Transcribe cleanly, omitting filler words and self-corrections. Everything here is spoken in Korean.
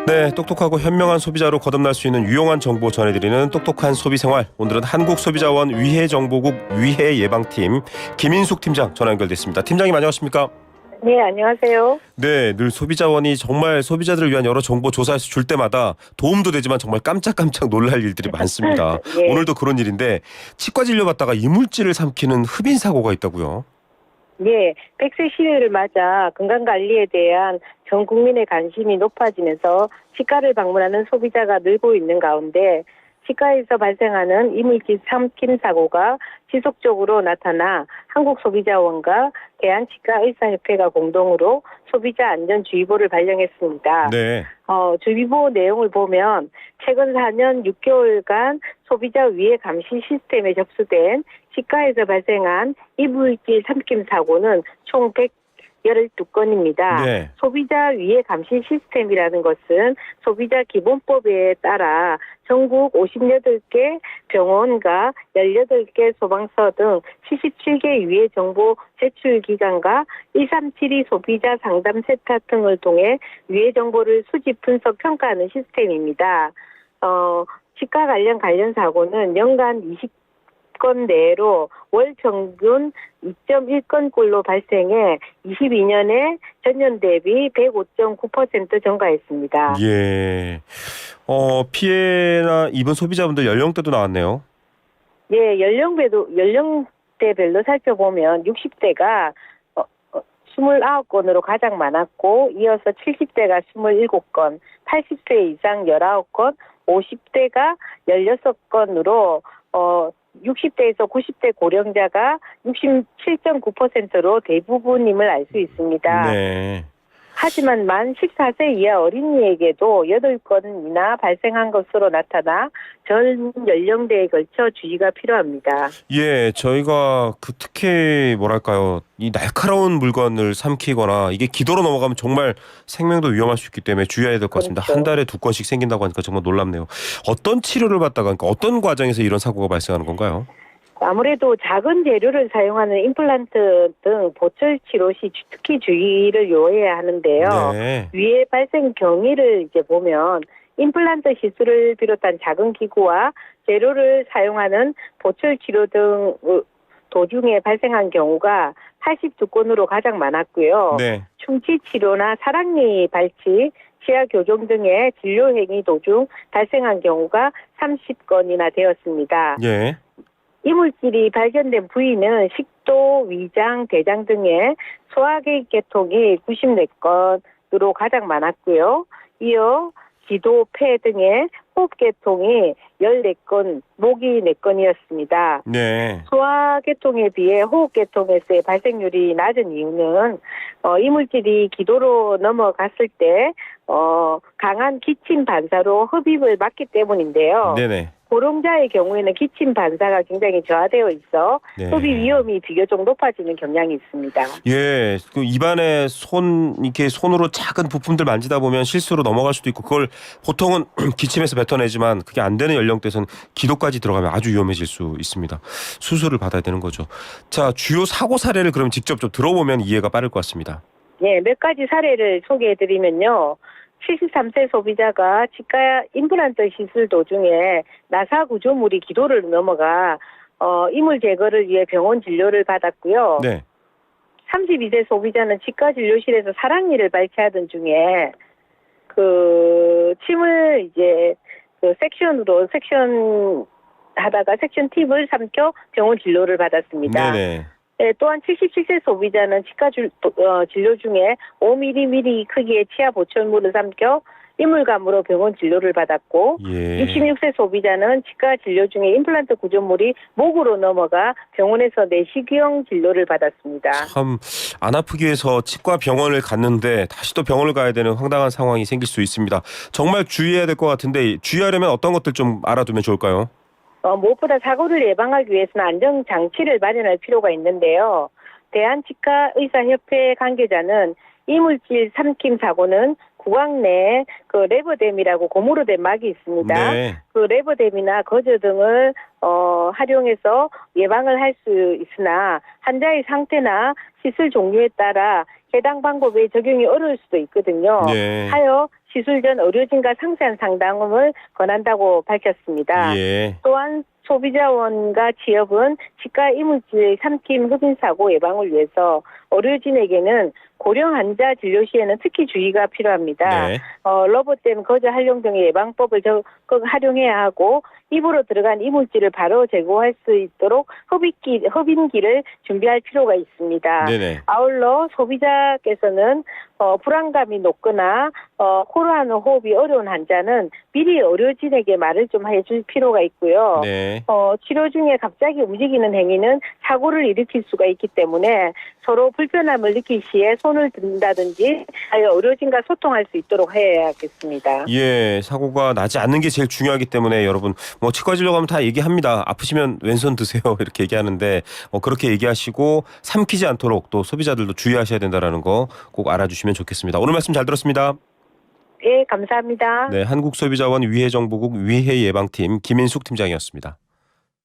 네, 똑똑하고 현명한 소비자로 거듭날 수 있는 유용한 정보 전해드리는 똑똑한 소비생활. 오늘은 한국소비자원 위해정보국 위해예방팀 김인숙 팀장 전화 연결됐습니다. 팀장님 안녕하십니까? 네, 안녕하세요. 네, 늘 소비자원이 정말 소비자들을 위한 여러 정보 조사해서 줄 때마다 도움도 되지만 정말 깜짝깜짝 놀랄 일들이 많습니다. 예. 오늘도 그런 일인데 치과 진료 받다가 이물질을 삼키는 흡인 사고가 있다고요? 네, 100세 시위를 맞아 건강관리에 대한 전 국민의 관심이 높아지면서 치과를 방문하는 소비자가 늘고 있는 가운데 치과에서 발생하는 이물질 삼킴 사고가 지속적으로 나타나 한국소비자원과 대한치과의사협회가 공동으로 소비자 안전주의보를 발령했습니다. 네. 주의보 내용을 보면 최근 4년 6개월간 소비자 위해 감시 시스템에 접수된 치과에서 발생한 이물질 삼킴 사고는 총 112건입니다. 네. 소비자 위해 감시 시스템이라는 것은 소비자 기본법에 따라 전국 58개 병원과 18개 소방서 등 77개 위해 정보 제출 기관과 1372 소비자 상담 센터 등을 통해 위해 정보를 수집, 분석, 평가하는 시스템입니다. 치과 관련 사고는 연간 20건 내로 월 평균 2.1건꼴로 발생해 22년에 전년 대비 105.9% 증가했습니다. 예. 피해나 입은 소비자분들 연령대도 나왔네요. 예, 연령대별로 살펴보면 60대가 29건으로 가장 많았고, 이어서 70대가 27건, 80세 이상 19건, 50대가 16건으로 60대에서 90대 고령자가 67.9%로 대부분임을 알 수 있습니다. 네. 하지만 만 14세 이하 어린이에게도 8건이나 발생한 것으로 나타나 전 연령대에 걸쳐 주의가 필요합니다. 예, 저희가 특히 뭐랄까요, 이 날카로운 물건을 삼키거나 이게 기도로 넘어가면 정말 생명도 위험할 수 있기 때문에 주의해야 될 것 같습니다. 그렇죠. 한 달에 2건씩 생긴다고 하니까 정말 놀랍네요. 어떤 치료를 받다가, 그러니까 어떤 과정에서 이런 사고가 발생하는 건가요? 아무래도 작은 재료를 사용하는 임플란트 등 보철 치료 시 특히 주의를 요해야 하는데요. 네. 위해 발생 경위를 이제 보면 임플란트 시술을 비롯한 작은 기구와 재료를 사용하는 보철 치료 등 도중에 발생한 경우가 82건으로 가장 많았고요. 네. 충치 치료나 사랑니 발치, 치아 교정 등의 진료 행위 도중 발생한 경우가 30건이나 되었습니다. 예. 이물질이 발견된 부위는 식도, 위장, 대장 등의 소화기 계통이 94건으로 가장 많았고요. 이어 기도, 폐 등의 호흡계통이 14건, 목이 4건이었습니다. 네. 소화계통에 비해 호흡계통에서의 발생률이 낮은 이유는 이물질이 기도로 넘어갔을 때 강한 기침 반사로 흡입을 막기 때문인데요. 네네. 고령자의 경우에는 기침 반사가 굉장히 저하되어 있어 네. 흡입 위험이 비교적 높아지는 경향이 있습니다. 예, 그 입안에 이렇게 손으로 작은 부품들 만지다 보면 실수로 넘어갈 수도 있고, 그걸 보통은 기침해서 뱉어내지만 그게 안 되는 연령대에서는 기도까지 들어가면 아주 위험해질 수 있습니다. 수술을 받아야 되는 거죠. 자, 주요 사고 사례를 그럼 직접 좀 들어보면 이해가 빠를 것 같습니다. 네, 몇 가지 사례를 소개해드리면요. 73세 소비자가 치과 임플란트 시술 도중에 나사 구조물이 기도를 넘어가 이물 제거를 위해 병원 진료를 받았고요. 네. 32세 소비자는 치과 진료실에서 사랑니를 발치하던 중에 침을 이제 섹션 하다가 섹션 팁을 삼켜 병원 진료를 받았습니다. 네네. 네, 또한 77세 소비자는 치과 진료 중에 5mm 크기의 치아 보철물을 삼켜 이물감으로 병원 진료를 받았고, 예. 66세 소비자는 치과 진료 중에 임플란트 구조물이 목으로 넘어가 병원에서 내시경 진료를 받았습니다. 참 안 아프기 위해서 치과 병원을 갔는데 다시 또 병원을 가야 되는 황당한 상황이 생길 수 있습니다. 정말 주의해야 될 것 같은데, 주의하려면 어떤 것들 좀 알아두면 좋을까요? 무엇보다 사고를 예방하기 위해서는 안전장치를 마련할 필요가 있는데요. 대한치과의사협회 관계자는 이물질 삼킴 사고는 구강 내에 레버댐이라고 고무로 된 막이 있습니다. 네. 그 레버댐이나 거즈 등을 활용해서 예방을 할 수 있으나 환자의 상태나 시술 종류에 따라 해당 방법의 적용이 어려울 수도 있거든요. 네. 하여 시술 전 의료진과 상세한 상담을 권한다고 밝혔습니다. 예. 또한 소비자원과 취업은 치과 이물질 삼킴 흡인 사고 예방을 위해서 의료진에게는 고령 환자 진료 시에는 특히 주의가 필요합니다. 네. 러버댐, 거즈 활용 등의 예방법을 적극 활용해야 하고 입으로 들어간 이물질을 바로 제거할 수 있도록 흡인기를 준비할 필요가 있습니다. 네네. 아울러 소비자께서는 불안감이 높거나 코로 하는 호흡이 어려운 환자는 미리 의료진에게 말을 좀 해줄 필요가 있고요. 네. 치료 중에 갑자기 움직이는 행위는 사고를 일으킬 수가 있기 때문에 서로 불편함을 느낄 시에 손을 든다든지 의료진과 소통할 수 있도록 해야겠습니다. 예, 사고가 나지 않는 게 제일 중요하기 때문에 여러분 뭐 치과 진료 가면 다 얘기합니다. 아프시면 왼손 드세요 이렇게 얘기하는데 그렇게 얘기하시고 삼키지 않도록 또 소비자들도 주의하셔야 된다라는 거 꼭 알아주시면 좋겠습니다. 오늘 말씀 잘 들었습니다. 예, 감사합니다. 네, 한국소비자원 위해정보국 위해예방팀 김인숙 팀장이었습니다.